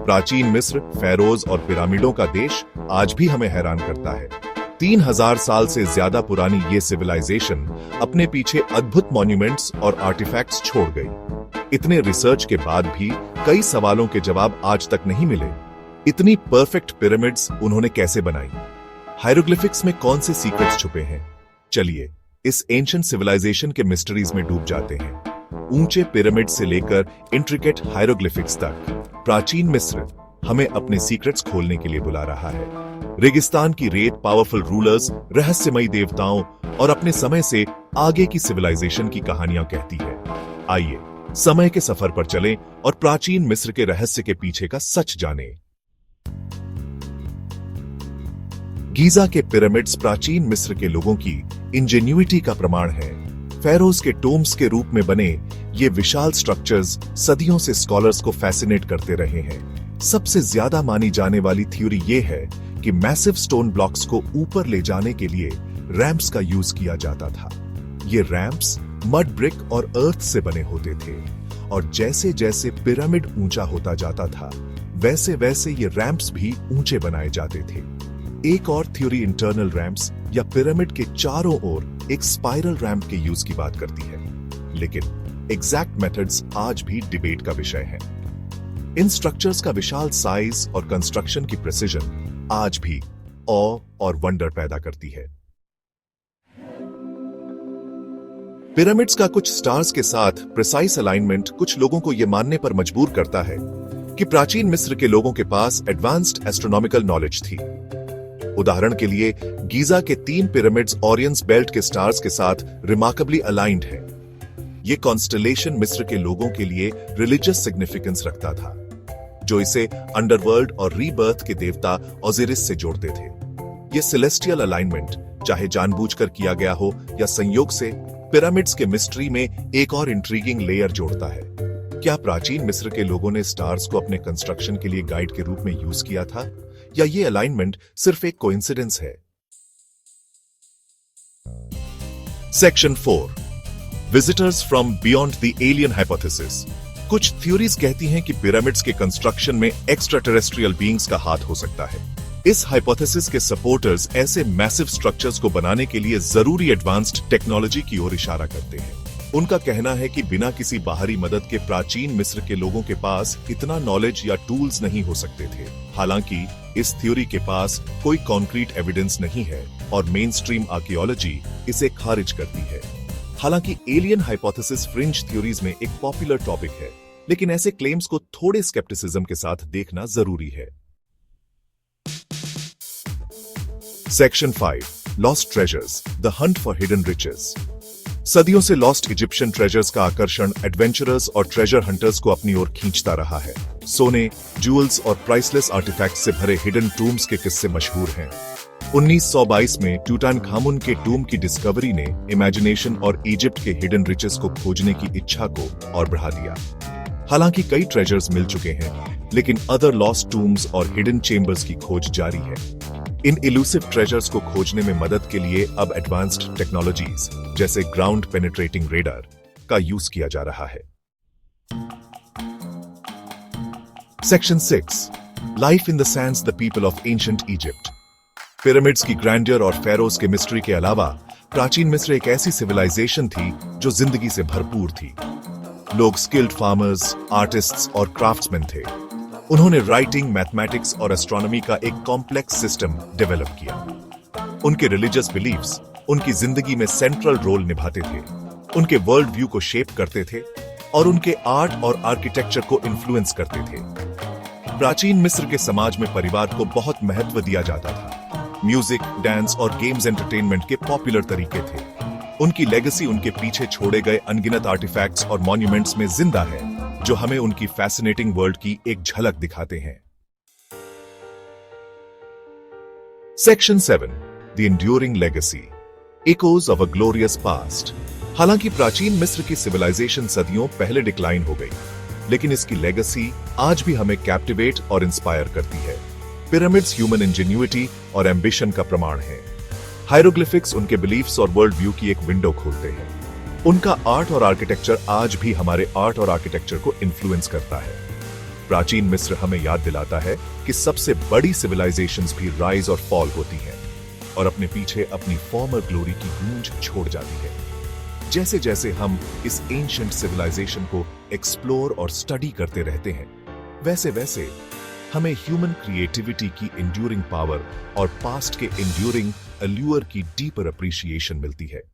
प्राचीन मिस्र, फेरोज और पिरामिडों का देश आज भी हमें हैरान करता है। 3000 साल से ज्यादा पुरानी ये सिविलाइजेशन अपने पीछे अद्भुत मॉन्यूमेंट्स और आर्टिफैक्ट्स छोड़ गई। इतने रिसर्च के बाद भी कई सवालों के जवाब आज तक नहीं मिले। इतनी परफेक्ट पिरामिड्स उन्होंने कैसे बनाई? हायरोग्लिफिक्स में कौन से सीक्रेट्स छुपे हैं? चलिए इस एंशिएंट सिविलाइजेशन के मिस्ट्रीज में डूब जाते हैं। ऊंचे पिरामिड से लेकर इंट्रिकेट हायरोग्लिफिक्स तक प्राचीन मिस्र हमें अपने सीक्रेट्स खोलने के लिए बुला रहा है। रेगिस्तान की रेत, पावरफुल रूलर्स, रहस्यमयी देवताओं और अपने समय से आगे की सिविलाइजेशन की कहानियां कहती है। आइए समय के सफर पर चलें और प्राचीन मिस्र के रहस्य के पीछे का सच जानें। गीजा के पिरामिड्स प्राचीन मिस्र के लोगों की इंजेन्युइटी का प्रमाण है। फेरोज के टोम्स के रूप में बने ये विशाल स्ट्रक्चर्स सदियों से स्कॉलर्स को फैसिनेट करते रहे हैं। सबसे ज्यादा मानी जाने वाली थ्योरी ये है कि मैसिव स्टोन ब्लॉक्स को ऊपर ले जाने के लिए रैंप्स का यूज किया जाता था। ये रैंप्स मड ब्रिक और अर्थ से बने होते थे और जैसे जैसे पिरामिड ऊंचा होता जाता था वैसे वैसे ये रैंप्स भी ऊंचे बनाए जाते थे। एक और थ्योरी इंटरनल रैंप्स या पिरामिड के चारों ओर एक स्पाइरल रैंप के यूज की बात करती है, लेकिन एग्जैक्ट मेथड्स आज भी डिबेट का विषय है। इन स्ट्रक्चर्स का विशाल साइज और कंस्ट्रक्शन की प्रिसिजन आज भी ऑ और वंडर पैदा करती है। पिरामिड्स का कुछ स्टार्स के साथ प्रिसाइज अलाइनमेंट कुछ लोगों को यह मानने पर मजबूर करता है कि प्राचीन मिस्र के लोगों के पास एडवांस्ड एस्ट्रोनॉमिकल नॉलेज थी। उदाहरण के लिए गीजा के 3 पिरामिड्स ओरियंस बेल्ट के स्टार्स के साथ रिमार्केबली अलाइंड है। ये कॉन्स्टलेशन मिस्र के लोगों के लिए रिलीजियस सिग्निफिकेंस रखता था, जो इसे अंडरवर्ल्ड और रीबर्थ के देवता ओजिरिस से जोड़ते थे। ये सेलेस्टियल अलाइनमेंट चाहे जानबूझकर किया गया हो या संयोग से, पिरामिड्स के मिस्ट्री में एक और इंट्रीगिंग लेयर जोड़ता है। क्या प्राचीन मिस्र के लोगों ने स्टार्स को अपने कंस्ट्रक्शन के लिए गाइड के रूप में यूज किया था, या ये अलाइनमेंट सिर्फ एक कोइंसिडेंस है? Section 4, visitors from beyond the alien hypothesis. कुछ थ्योरीज कहती हैं कि पिरामिड्स के कंस्ट्रक्शन में एक्स्ट्रा टेरेस्ट्रियल बीइंग्स का हाथ हो सकता है। इस हाइपोथेसिस के सपोर्टर्स ऐसे मैसिव स्ट्रक्चर्स को बनाने के लिए जरूरी एडवांस्ड टेक्नोलॉजी की ओर इशारा करते हैं। उनका कहना है कि बिना किसी बाहरी मदद के प्राचीन मिस्र के लोगों के पास इतना नॉलेज या टूल्स नहीं हो सकते थे। हालांकि इस थ्योरी के पास कोई कॉन्क्रीट एविडेंस नहीं है और मेन स्ट्रीम आर्कियोलॉजी इसे खारिज करती है। हालांकि एलियन हाइपोथेसिस फ्रिंज थ्योरीज में एक पॉपुलर टॉपिक है, लेकिन ऐसे क्लेम्स को थोड़े स्केप्टिसिज्म के साथ देखना जरूरी है। Section 5, lost treasures, the hunt for hidden riches. सदियों से लॉस्ट इजिप्शियन ट्रेजर्स का आकर्षण एडवेंचरर्स और ट्रेजर हंटर्स को अपनी ओर खींचता रहा है। सोने, जूल्स और प्राइसलेस आर्टिफैक्ट से भरे हिडन टूम्स के किस्से मशहूर हैं। 1922 में टूटानखामुन के टूम की डिस्कवरी ने इमेजिनेशन और इजिप्ट के हिडन रिचेस को खोजने की इच्छा को और बढ़ा दिया। हालांकि कई ट्रेजर्स मिल चुके हैं, लेकिन अदर लॉस्ट टूम्स और हिडन चेंबर्स की खोज जारी है। इन इलूसिव ट्रेजर्स को खोजने में मदद के लिए अब एडवांस्ड टेक्नोलॉजीज जैसे ग्राउंड पेनिट्रेटिंग रेडार का यूज किया जा रहा है। Section 6, life in the Sands, the people of ancient Egypt. Pyramids की ग्रैंडियर और फेरोज के मिस्ट्री के अलावा प्राचीन मिस्र एक ऐसी सिविलाइजेशन थी जो जिंदगी से भरपूर थी। लोग स्किल्ड फार्मर्स, आर्टिस्ट्स और क्राफ्ट्समैन थे। उन्होंने राइटिंग, मैथमेटिक्स और एस्ट्रोनॉमी का एक कॉम्प्लेक्स सिस्टम डेवलप किया। उनके रिलीजियस बिलीफ्स उनकी जिंदगी में सेंट्रल रोल निभाते थे, उनके वर्ल्ड व्यू को शेप करते थे और उनके आर्ट और आर्किटेक्चर को इन्फ्लुएंस करते थे। प्राचीन मिस्र के समाज में परिवार को बहुत महत्व दिया जाता था। म्यूजिक, डांस और गेम्स एंटरटेनमेंट के पॉपुलर तरीके थे। उनकी लेगेसी उनके पीछे छोड़े गए अनगिनत आर्टिफैक्ट्स और मॉन्यूमेंट्स में जिंदा है, जो हमें उनकी फैसिनेटिंग वर्ल्ड की एक झलक दिखाते हैं। Section 7, the enduring legacy, echoes of a glorious past. हालांकि प्राचीन मिस्र की सिविलाइजेशन सदियों पहले डिक्लाइन हो गई, लेकिन इसकी लेगेसी आज भी हमें कैप्टिवेट और इंस्पायर करती है। पिरामिड्स ह्यूमन इंजेन्युइटी और एम्बिशन का प्रमाण है। हायरोग्लिफिक्स उनके बिलीफ्स और वर्ल्ड व्यू की एक विंडो खोलते हैं। उनका आर्ट और आर्किटेक्चर आज भी हमारे आर्ट और आर्किटेक्चर को इन्फ्लुएंस करता है। प्राचीन मिस्र हमें याद दिलाता है कि सबसे बड़ी सिविलाइजेशंस भी राइज और फॉल होती हैं और अपने पीछे अपनी फॉर्मर ग्लोरी की गूंज छोड़ जाती है। जैसे जैसे हम इस एंशिएंट सिविलाइजेशन को एक्सप्लोर और स्टडी करते रहते हैं, वैसे वैसे हमें ह्यूमन क्रिएटिविटी की इंड्यूरिंग पावर और पास्ट के इंड्यूरिंग अल्यूर की डीपर अप्रिशिएशन मिलती है।